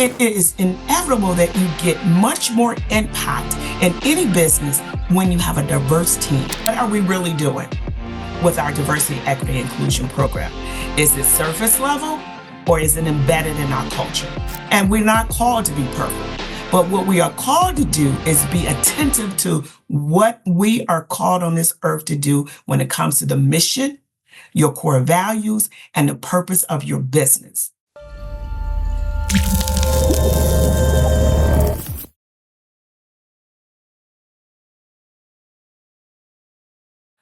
It is inevitable that you get much more impact in any business when you have a diverse team. What are we really doing with our diversity, equity, inclusion program? Is it surface level or is it embedded in our culture? And we're not called to be perfect, but what we are called to do is be attentive to what we are called on this earth to do when it comes to the mission, your core values, and the purpose of your business.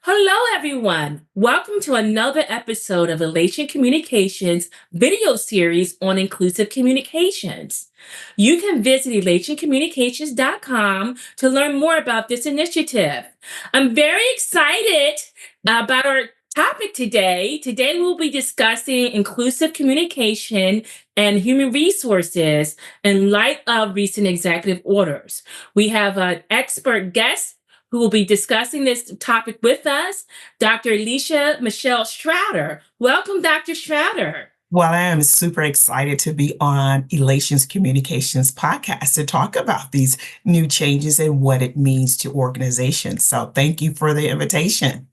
Hello, everyone. Welcome to another episode of Elation Communications video series on inclusive communications. You can visit elationcommunications.com to learn more about this initiative. I'm very excited about our topic today. Today, we'll be discussing inclusive communication and human resources in light of recent executive orders. We have an expert guest who will be discussing this topic with us, Dr. Alicia Michelle Straughter. Welcome, Dr. Straughter. Well, I am super excited to be on Elation Communications podcast to talk about these new changes and what it means to organizations. So thank you for the invitation.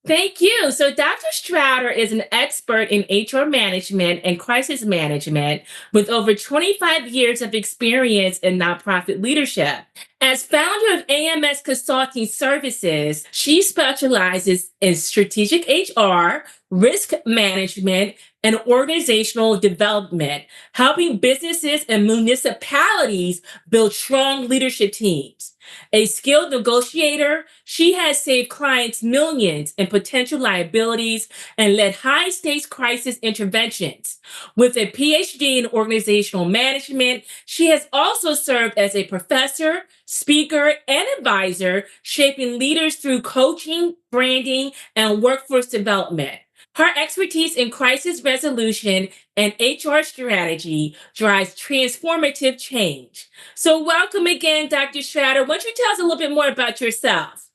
Thank you. So, Dr. Straughter is an expert in HR management and crisis management with over 25 years of experience in nonprofit leadership. As founder of AMS Consulting Services, she specializes in strategic HR, risk management, and organizational development, helping businesses and municipalities build strong leadership teams. A skilled negotiator, she has saved clients millions in potential liabilities and led high-stakes crisis interventions. With a PhD in organizational management, she has also served as a professor, speaker, and advisor, shaping leaders through coaching, branding, and workforce development. Her expertise in crisis resolution and HR strategy drives transformative change. So welcome again, Dr. Straughter. Why don't you tell us a little bit more about yourself?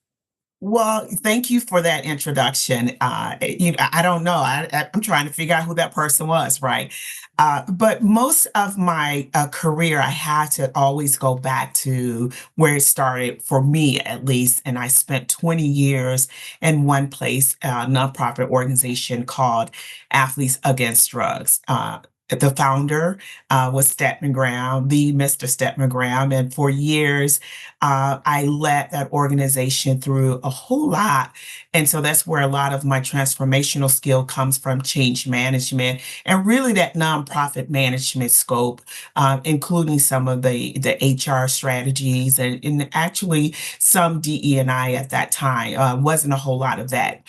Well, thank you for that introduction. I don't know. I'm trying to figure out who that person was, right? But most of my career, I had to always go back to where it started for me, at least. And I spent 20 years in one place, a nonprofit organization called Athletes Against Drugs. The founder was Stepman Graham, the Mr. Stepman Graham. And for years, I led that organization through a whole lot. And so that's where a lot of my transformational skill comes from, change management, and really that nonprofit management scope, including some of the HR strategies and actually some DE&I at that time. Wasn't a whole lot of that.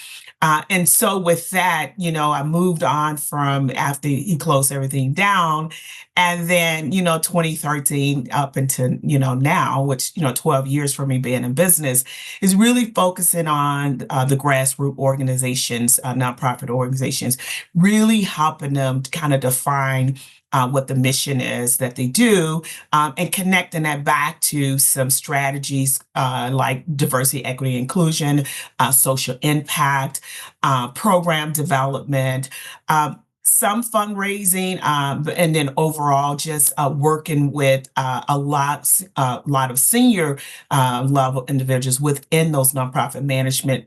And so with that, I moved on from after he closed everything down. And then, 2013 up until, now, which, 12 years for me being in business, is really focusing on the grassroots organizations, nonprofit organizations, really helping them to kind of define what the mission is that they do, and connecting that back to some strategies like diversity, equity, inclusion, social impact, program development, some fundraising, and then overall just working with a lot of senior level individuals within those nonprofit management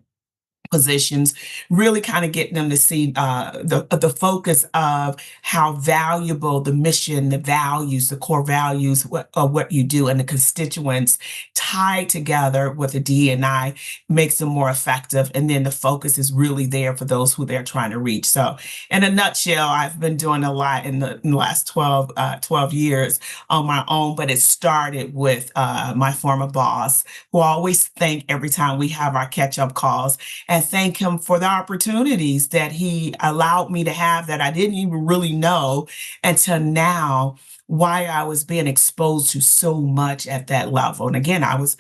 positions, really kind of getting them to see the focus of how valuable the mission, the values, the core values of what you do, and the constituents tied together with the D&I makes them more effective. And then the focus is really there for those who they're trying to reach. So in a nutshell, I've been doing a lot in the last 12 years on my own, but it started with my former boss, who I always thank every time we have our catch-up calls, and thank him for the opportunities that he allowed me to have that I didn't even really know until now, why I was being exposed to so much at that level. And again, I was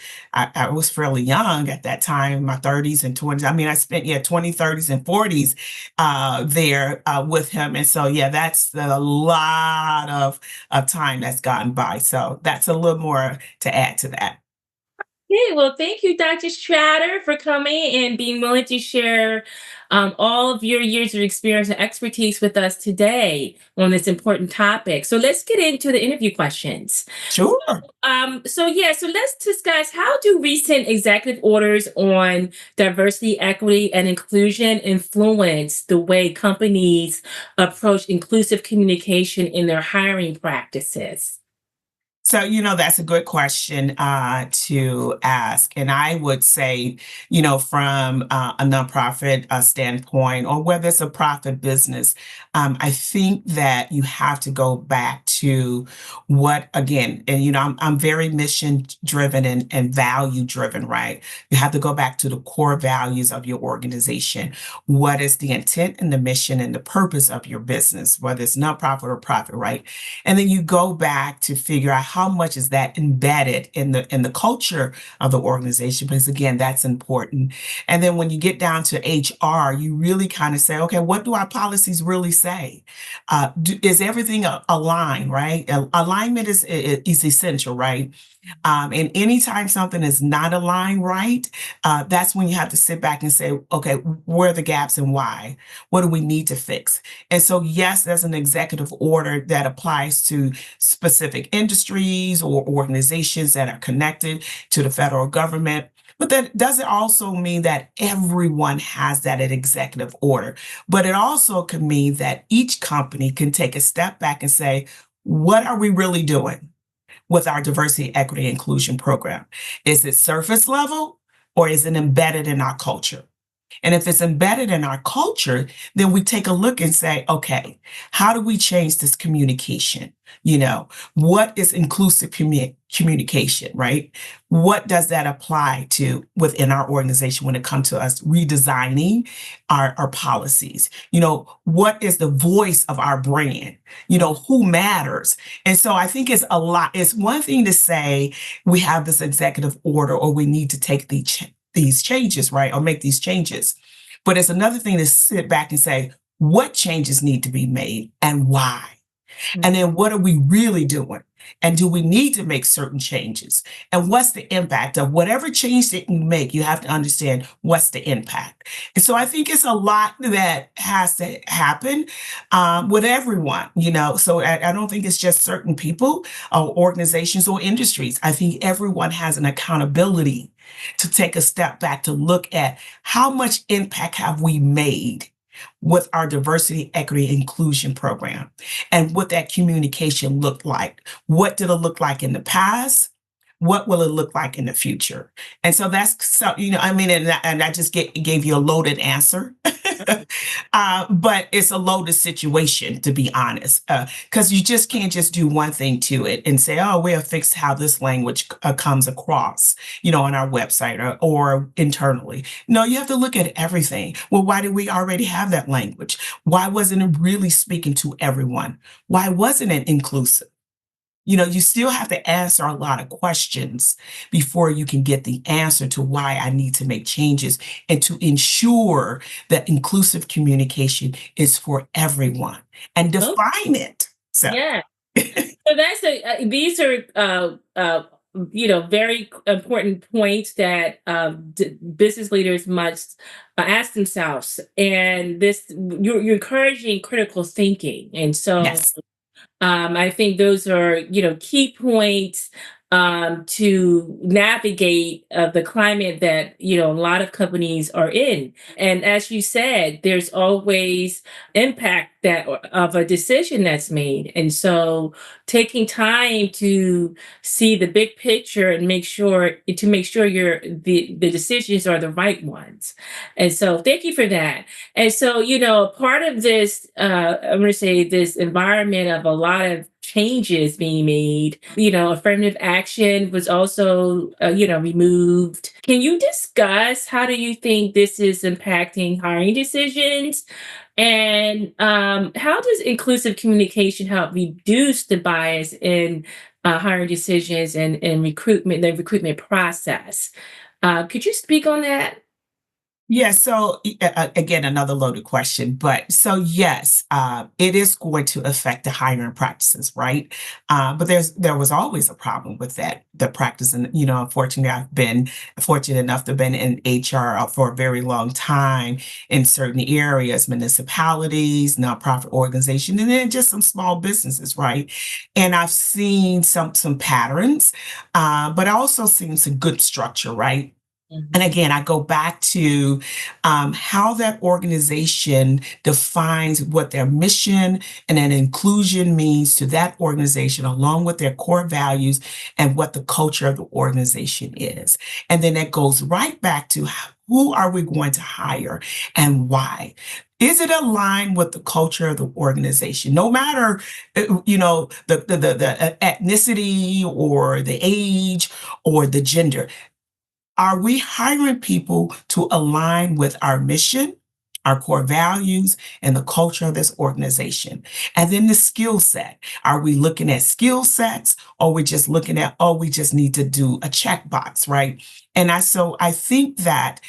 fairly young at that time, my 30s and 20s. I mean, I spent 20, 30s, and 40s there with him. And so that's a lot of time that's gotten by. So that's a little more to add to that. Okay, well, thank you, Dr. Stratter, for coming and being willing to share all of your years of experience and expertise with us today on this important topic. So let's get into the interview questions. Sure. So let's discuss how do recent executive orders on diversity, equity, and inclusion influence the way companies approach inclusive communication in their hiring practices? So, that's a good question to ask. And I would say, from a nonprofit standpoint, or whether it's a profit business, I think that you have to go back to what, again, and, I'm very mission driven and value driven, right? You have to go back to the core values of your organization. What is the intent and the mission and the purpose of your business, whether it's nonprofit or profit, right? And then you go back to figure out how much is that embedded in the culture of the organization, because again, that's important. And then when you get down to HR, you really kind of say, okay, what do our policies really say? Is everything aligned, right? Alignment is essential, right? And anytime something is not aligned right, that's when you have to sit back and say, okay, where are the gaps and why? What do we need to fix? And so, yes, there's an executive order that applies to specific industries or organizations that are connected to the federal government. But that doesn't also mean that everyone has that at executive order. But it also can mean that each company can take a step back and say, what are we really doing with our diversity, equity, inclusion program? Is it surface level or is it embedded in our culture? And if it's embedded in our culture, then we take a look and say, okay, how do we change this communication? What is inclusive communication, right? What does that apply to within our organization when it comes to us redesigning our policies? What is the voice of our brand? Who matters? And so I think it's a lot. It's one thing to say we have this executive order or we need to take these changes, right? Or make these changes. But it's another thing to sit back and say, what changes need to be made and why? And then what are we really doing? And do we need to make certain changes? And what's the impact of whatever change that you make? You have to understand what's the impact. And so I think it's a lot that has to happen with everyone, So I don't think it's just certain people, organizations, or industries. I think everyone has an accountability to take a step back to look at how much impact have we made with our diversity, equity, inclusion program and what that communication looked like. What did it look like in the past? What will it look like in the future? And so that's so, I mean, and I just gave you a loaded answer. But it's a loaded situation, to be honest, because you just can't just do one thing to it and say, oh, we'll fix how this language comes across, on our website or internally. No, you have to look at everything. Well, why did we already have that language? Why wasn't it really speaking to everyone? Why wasn't it inclusive? You still have to answer a lot of questions before you can get the answer to why I need to make changes and to ensure that inclusive communication is for everyone and Oh, define it. So, yeah. So these are very important points that business leaders must ask themselves. And this you're encouraging critical thinking, and so yes. I think those are, key points to navigate the climate that, a lot of companies are in. And as you said, there's always impact that of a decision that's made. And so taking time to see the big picture and make sure the decisions are the right ones. And so thank you for that. And so, part of this, I'm going to say this environment of a lot of changes being made, affirmative action was also, removed. Can you discuss how do you think this is impacting hiring decisions? And how does inclusive communication help reduce the bias in hiring decisions and recruitment, the recruitment process? Could you speak on that? Yeah, so again, another loaded question, but so yes, it is going to affect the hiring practices, right? But there was always a problem with that, the practice, and unfortunately, I've been fortunate enough to have been in HR for a very long time in certain areas, municipalities, nonprofit organizations, and then just some small businesses, right? And I've seen some patterns, but I also seen some good structure, right? And Mhm. again, I go back to how that organization defines what their mission and an inclusion means to that organization, along with their core values and what the culture of the organization is. And then that goes right back to who are we going to hire and why? Is it aligned with the culture of the organization? No matter, the ethnicity or the age or the gender, are we hiring people to align with our mission, our core values, and the culture of this organization? And then the skill set. Are we looking at skill sets, or we just looking at, oh, we just need to do a checkbox, right? So I think that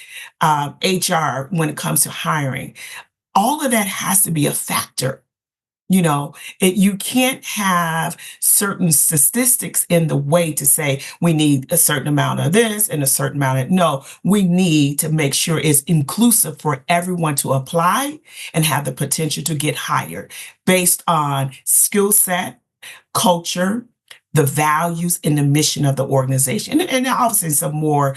HR, when it comes to hiring, all of that has to be a factor. You can't have certain statistics in the way to say we need a certain amount of this and a certain amount of no. We need to make sure it's inclusive for everyone to apply and have the potential to get hired based on skill set, culture, the values and the mission of the organization, and obviously some more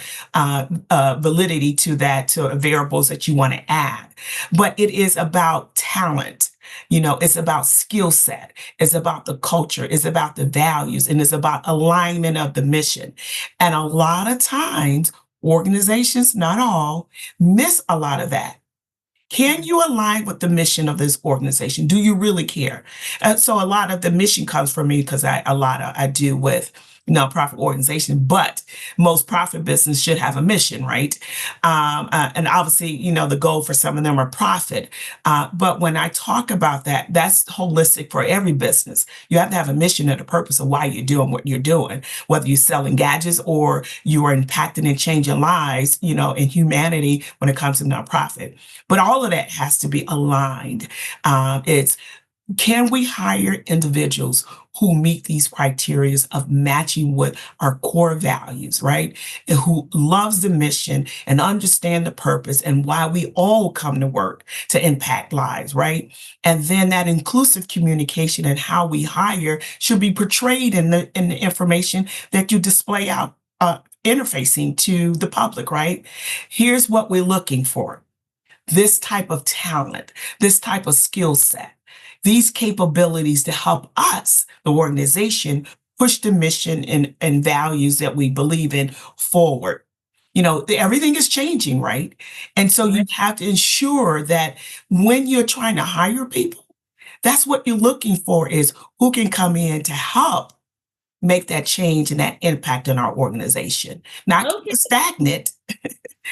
validity to that, to variables that you want to add. But it is about talent. It's about skill set. It's about the culture. It's about the values, and it's about alignment of the mission. And a lot of times, organizations, not all, miss a lot of that. Can you align with the mission of this organization? Do you really care? So a lot of the mission comes from me because I do with nonprofit organizations, but most profit business should have a mission, right? And obviously, the goal for some of them are profit. But when I talk about that, that's holistic for every business. You have to have a mission and a purpose of why you're doing what you're doing, whether you're selling gadgets or you are impacting and changing lives, in humanity when it comes to nonprofit. But all of that has to be aligned. It's can we hire individuals who meet these criteria of matching with our core values, right? And who loves the mission and understand the purpose and why we all come to work to impact lives, right? And then that inclusive communication and how we hire should be portrayed in the information that you display out, interfacing to the public, right? Here's what we're looking for: this type of talent, this type of skill set, these capabilities to help us, the organization, push the mission and values that we believe in forward. Everything is changing, right? And so you Right. have to ensure that when you're trying to hire people, that's what you're looking for, is who can come in to help make that change and that impact in our organization. Not keep Okay. it stagnant,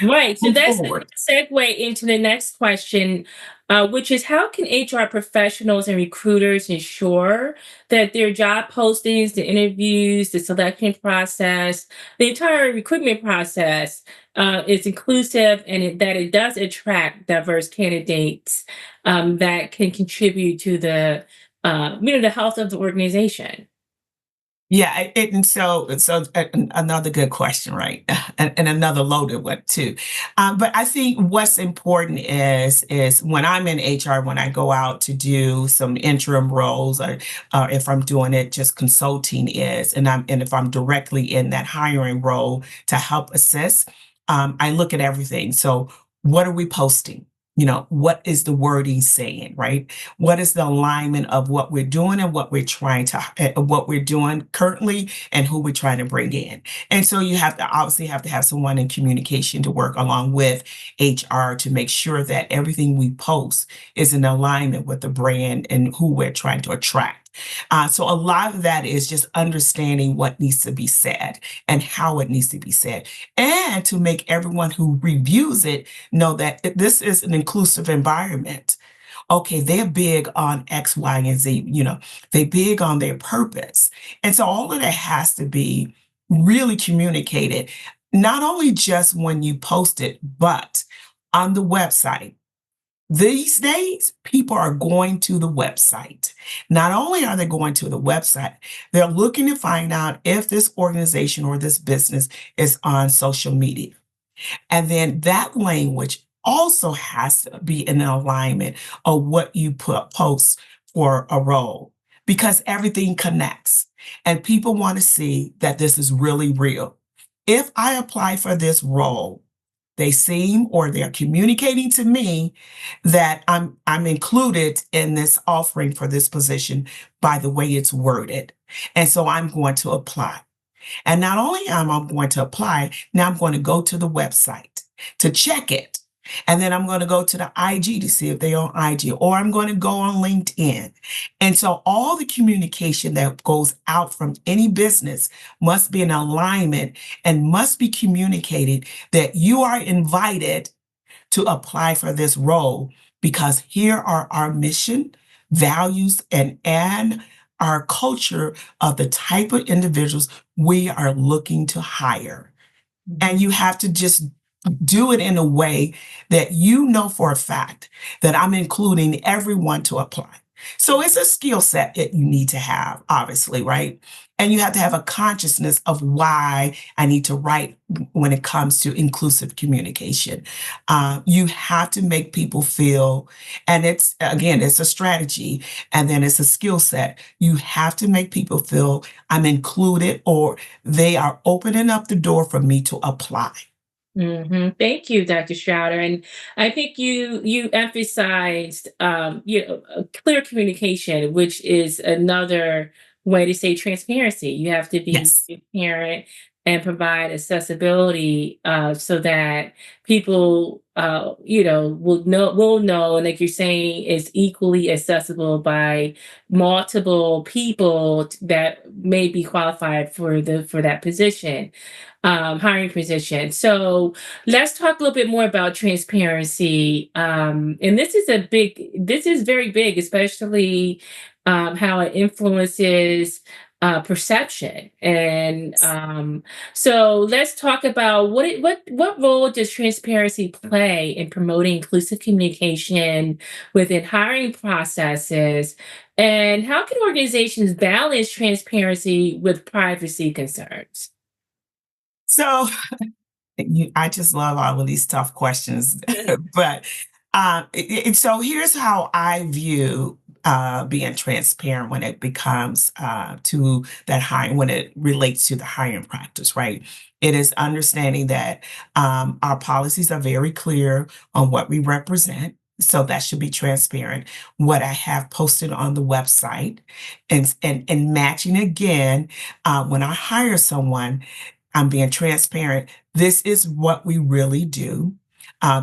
Right. So move that's a good forward. segue into the next question, which is how can HR professionals and recruiters ensure that their job postings, the interviews, the selection process, the entire recruitment process is inclusive and that it does attract diverse candidates that can contribute to the health of the organization? Yeah, and so another good question, right? And another loaded one too. But I think what's important is when I'm in HR, when I go out to do some interim roles, or if I'm doing it just consulting, and if I'm directly in that hiring role to help assist, I look at everything. So what are we posting? What is the wording saying, right? What is the alignment of what we're doing and what what we're doing currently and who we're trying to bring in? And so you have to obviously have someone in communication to work along with HR to make sure that everything we post is in alignment with the brand and who we're trying to attract. So a lot of that is just understanding what needs to be said and how it needs to be said, and to make everyone who reviews it know that this is an inclusive environment. Okay, they're big on X, Y, and Z, they big on their purpose. And so all of that has to be really communicated, not only just when you post it, but on the website. These days, people are going to the website. Not only are they going to the website, they're looking to find out if this organization or this business is on social media. And then that language also has to be in alignment of what you post for a role because everything connects and people want to see that this is really real. If I apply for this role, they seem or they're communicating to me that I'm included in this offering for this position by the way it's worded. And so I'm going to apply. And not only am I going to apply, now I'm going to go to the website to check it. And then I'm going to go to the IG to see if they're on IG, or I'm going to go on LinkedIn. And so all the communication that goes out from any business must be in alignment and must be communicated that you are invited to apply for this role because here are our mission, values, and our culture of the type of individuals we are looking to hire. And you have to just do it in a way that you know for a fact that I'm including everyone to apply. So it's a skill set that you need to have, obviously, right? And you have to have a consciousness of why I need to write when it comes to inclusive communication. You have to make people feel, and it's again, it's a strategy and then it's a skill set. You have to make people feel I'm included or they are opening up the door for me to apply. Thank you, Dr. Straughter. And I think you emphasized clear communication, which is another way to say transparency. You have to be Yes. transparent and provide accessibility so that people will know, and like you're saying, is equally accessible by multiple people that may be qualified for that position, hiring position. So let's talk a little bit more about transparency. And this is very big, especially how it influences perception. And so let's talk about what role does transparency play in promoting inclusive communication within hiring processes, and how can organizations balance transparency with privacy concerns? So I just love all of these tough questions. But so here's how I view being transparent when it becomes to that hiring, when it relates to the hiring practice, right? It is understanding that our policies are very clear on what we represent. So that should be transparent. What I have posted on the website and matching again, when I hire someone, I'm being transparent. This is what we really do.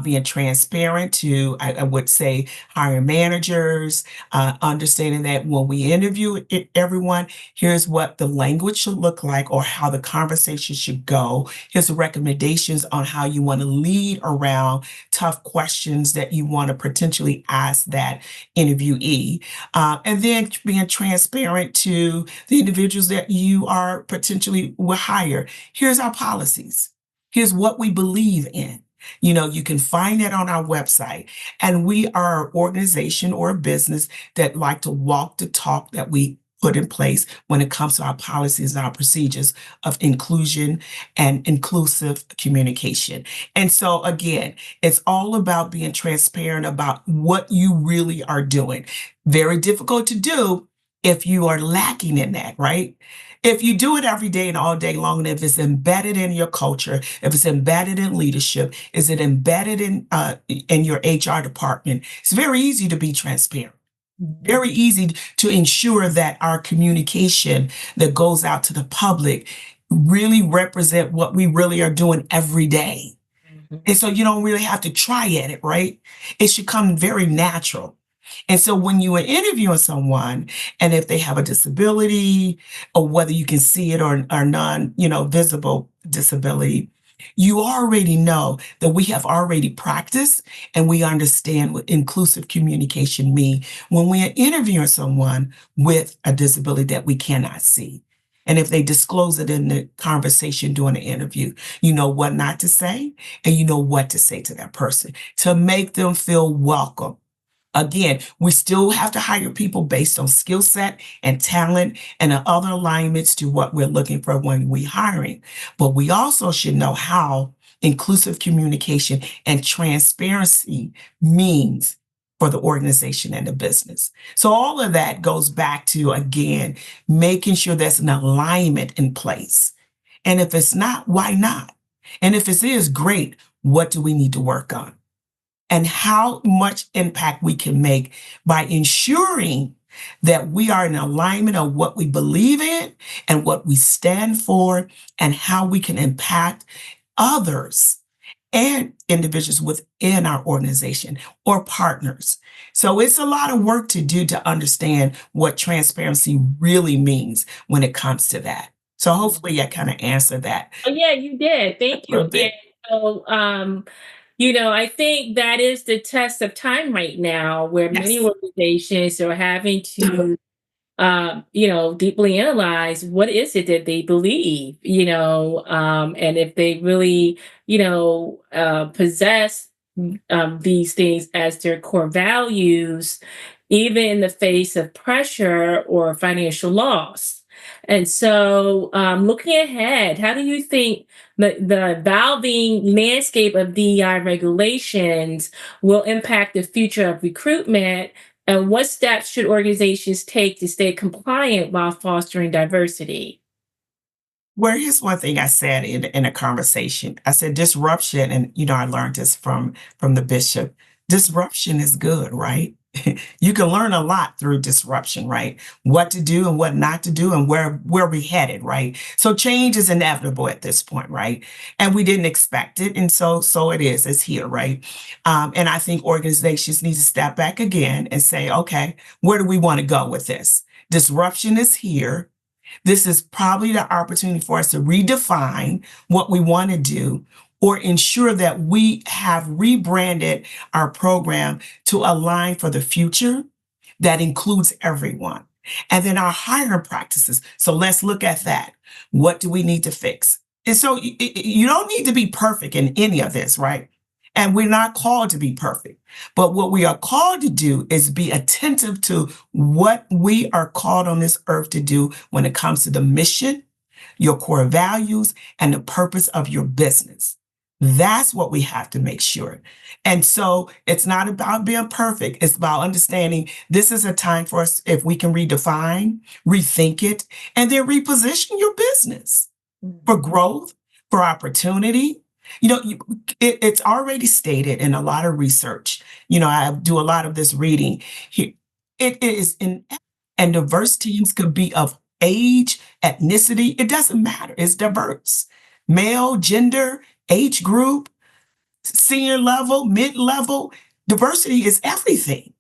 Being transparent to, I would say, hiring managers, understanding that when we interview everyone, here's what the language should look like or how the conversation should go. Here's the recommendations on how you want to lead around tough questions that you want to potentially ask that interviewee. And then being transparent to the individuals that you are potentially will hire. Here's our policies. Here's what we believe in. You can find that on our website. And we are an organization or a business that like to walk the talk that we put in place when it comes to our policies and our procedures of inclusion and inclusive communication. And so again, it's all about being transparent about what you really are doing. Very difficult to do if you are lacking in that, right? If you do it every day and all day long, and if it's embedded in your culture, if it's embedded in leadership, is it embedded in your HR department? It's very easy to be transparent. Very easy to ensure that our communication that goes out to the public really represent what we really are doing every day. Mhm. And so you don't really have to try at it, right? It should come very natural. And so when you are interviewing someone, and if they have a disability, or whether you can see it or non, visible disability, you already know that we have already practiced and we understand what inclusive communication means when we are interviewing someone with a disability that we cannot see. And if they disclose it in the conversation during the interview, you know what not to say and you know what to say to that person to make them feel welcome. Again, we still have to hire people based on skill set and talent and the other alignments to what we're looking for when we hiring. But we also should know how inclusive communication and transparency means for the organization and the business. So all of that goes back to, again, making sure there's an alignment in place. And if it's not, why not? And if it is, great, what do we need to work on? And how much impact we can make by ensuring that we are in alignment of what we believe in and what we stand for and how we can impact others and individuals within our organization or partners. So it's a lot of work to do to understand what transparency really means when it comes to that. So hopefully I kind of answered that Oh, yeah, you did. Thank a you. little And bit. so, I think that is the test of time right now, where many Yes. organizations are having to deeply analyze what is it that they believe, and if they really, possess these things as their core values, even in the face of pressure or financial loss. And so, looking ahead, how do you think the evolving landscape of DEI regulations will impact the future of recruitment? And what steps should organizations take to stay compliant while fostering diversity? Well, here's one thing I said in a conversation. I said disruption, and I learned this from the bishop. Disruption is good, right? You can learn a lot through disruption, right? What to do and what not to do, and where we headed, right? So change is inevitable at this point, right? And we didn't expect it, and so it is. It's here, right? And I think organizations need to step back again and say, okay, where do we want to go with this? Disruption is here. This is probably the opportunity for us to redefine what we want to do or ensure that we have rebranded our program to align for the future that includes everyone. And then our hiring practices. So let's look at that. What do we need to fix? And so you don't need to be perfect in any of this, right? And we're not called to be perfect. But what we are called to do is be attentive to what we are called on this earth to do when it comes to the mission, your core values, and the purpose of your business. That's what we have to make sure. And so it's not about being perfect. It's about understanding this is a time for us, if we can redefine, rethink it, and then reposition your business for growth, for opportunity. It's already stated in a lot of research. I do a lot of this reading here. It is in, and diverse teams could be of age, ethnicity. It doesn't matter. It's diverse. Male, gender, age group, senior level, mid level. Diversity is everything.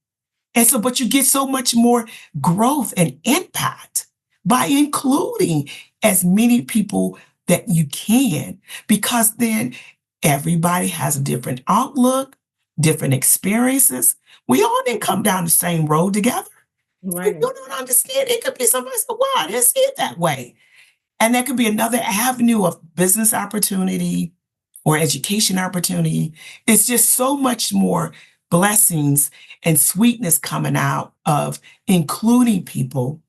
And so, but you get so much more growth and impact by including as many people that you can, because then everybody has a different outlook, different experiences. We all didn't come down the same road together. So you Right. don't understand. It could be somebody said, wow, I didn't see it that way. And that could be another avenue of business opportunity or education opportunity. It's just so much more blessings and sweetness coming out of including people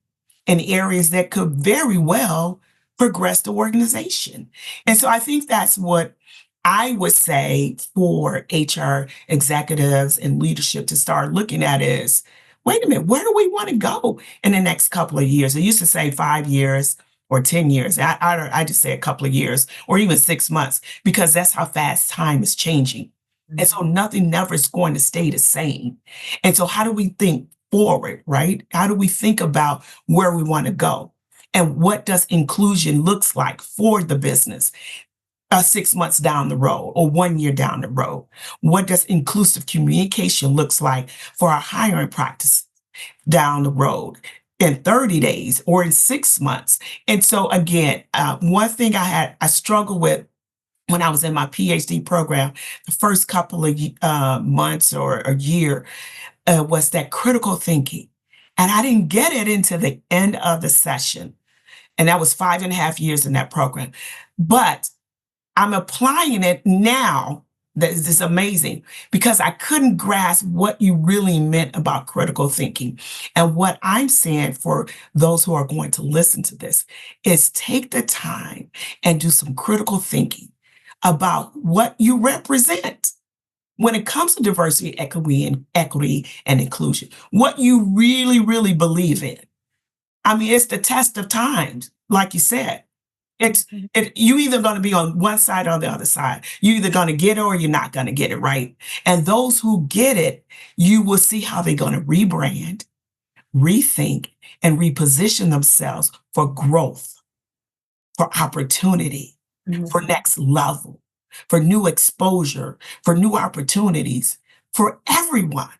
in areas that could very well progress the organization. And so I think that's what I would say for HR executives and leadership to start looking at is, wait a minute, where do we want to go in the next couple of years? I used to say 5 years or 10 years. I just say a couple of years or even 6 months, because that's how fast time is changing. And so nothing never is going to stay the same. And so how do we think forward, right? How do we think about where we want to go? And what does inclusion looks like for the business 6 months down the road or 1 year down the road? What does inclusive communication looks like for our hiring practice down the road in 30 days or in 6 months? And so again, one thing I struggled with when I was in my PhD program, the first couple of months or a year was that critical thinking. And I didn't get it into the end of the session. And that was 5.5 years in that program. But I'm applying it now. That is just amazing because I couldn't grasp what you really meant about critical thinking. And what I'm saying for those who are going to listen to this is take the time and do some critical thinking about what you represent when it comes to diversity, equity and inclusion, what you really, really believe in. I mean, it's the test of times, like you said. It's you either going to be on one side or the other side. You're either going to get it or you're not going to get it, right? And those who get it, you will see how they're going to rebrand, rethink, and reposition themselves for growth, for opportunity, for next level, for new exposure, for new opportunities, for everyone.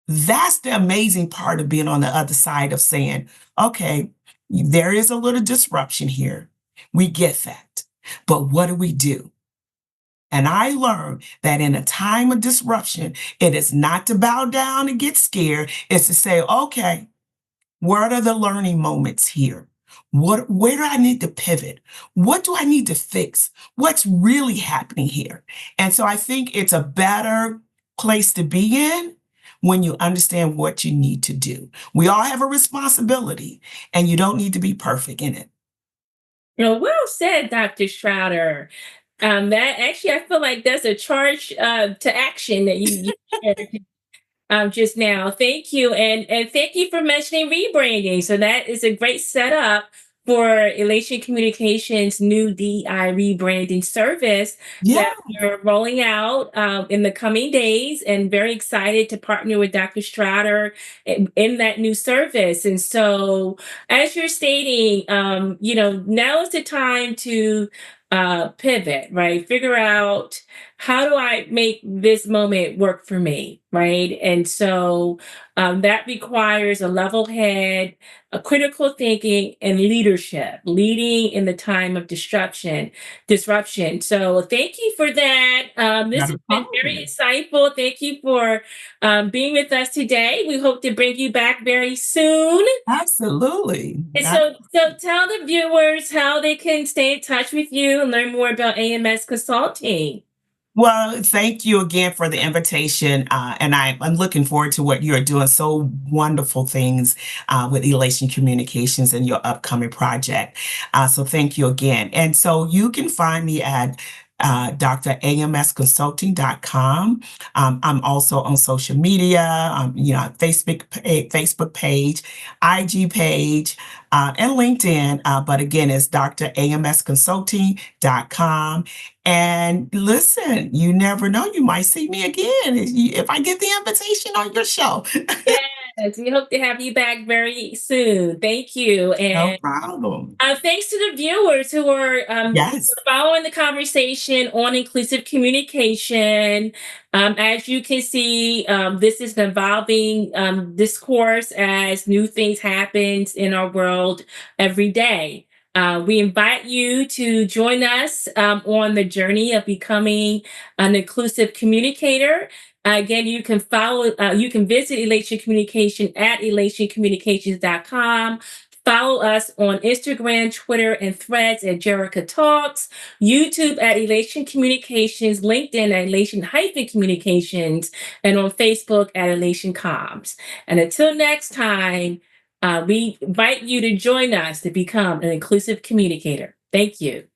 That's the amazing part of being on the other side of saying, okay, there is a little disruption here. We get that. But what do we do? And I learned that in a time of disruption, it is not to bow down and get scared. It's to say, okay, what are the learning moments here? Where do I need to pivot? What do I need to fix? What's really happening here? And so I think it's a better place to be in when you understand what you need to do. We all have a responsibility, and you don't need to be perfect in it. Well said, Dr. Straughter. That actually, I feel like that's a charge to action that you shared just now. Thank you, and thank you for mentioning rebranding. So that is a great setup for Elation Communications' new DEI rebranding service Yeah, that we're rolling out in the coming days, and very excited to partner with Dr. Straughter in that new service. And so, as you're stating, now is the time to pivot, right? Figure out, how do I make this moment work for me, right? And so that requires a level head, a critical thinking, and leadership, leading in the time of disruption. So thank you for that. This not has a been very problem. insightful. Thank you for being with us today. We hope to bring you back very soon. Absolutely. And so tell the viewers how they can stay in touch with you and learn more about AMS Consulting. Well, thank you again for the invitation. And I'm looking forward to what you're doing. So wonderful things with Elation Communications and your upcoming project. So thank you again. And so you can find me at dramsconsulting.com. I'm also on social media, Facebook page, IG page, and LinkedIn. But again, it's dramsconsulting.com. And listen, you never know, you might see me again if I get the invitation on your show. Yes, we hope to have you back very soon. Thank you. No And problem. thanks to the viewers who are Yes. following the conversation on inclusive communication. As you can see, this is an evolving discourse as new things happen in our world every day. We invite you to join us on the journey of becoming an inclusive communicator. Again, you can visit Elation Communication at elationcommunications.com. Follow us on Instagram, Twitter, and Threads at Jerica Talks, YouTube at Elation Communications, LinkedIn at Elation-Communications, and on Facebook at Elation Comms. And until next time, we invite you to join us to become an inclusive communicator. Thank you.